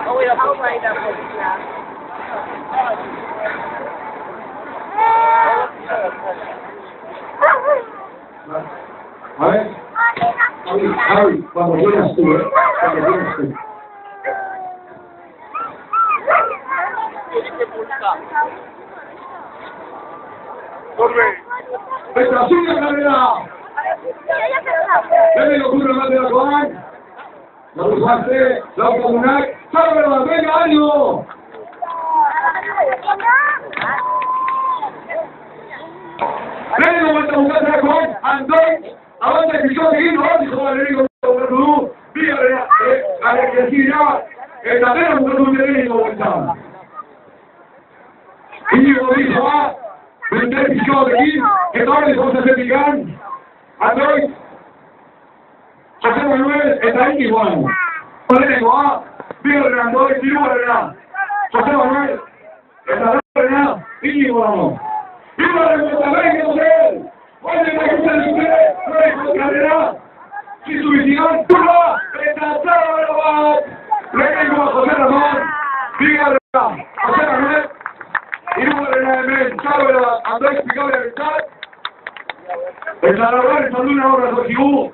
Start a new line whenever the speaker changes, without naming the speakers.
No voy a pasar ahí la policía.
A ver, Javi, cuando quieras tú, cuando quieras tú. ¡Estación de carrera! ¡Deme locura más de la Juan! ¡La Juan la comunal! ¡Sábala! ¡Venga, ánimo! ¡Venga, vuelta a buscar a Juan! ¡Andón! ¡Avance que yo seguimos! ¡Dijo Valerico Bertudú! ¡Dígale a la que decía ya! ¡El tatero buscó un derecho vuelta! Íñigo dijo, vender piscado de aquí, que todos les vamos a hacer pican. Android, José Manuel, está ahí igual. Ponemos dígale a Android, dígale José Manuel, está ahí, Íñigo. ¡Viva la Monterrey, José! ¡Oye, la gente de usted! ¡No hay contrarrera! ¡Si su vigilante turba! ¡Retrasado de la paz! ¡Vengo a José Ramón! ¡Dígale a José Manuel! Y no le sabe Andrés Picable de Verdad. El Salvador es una obra de Ojibú.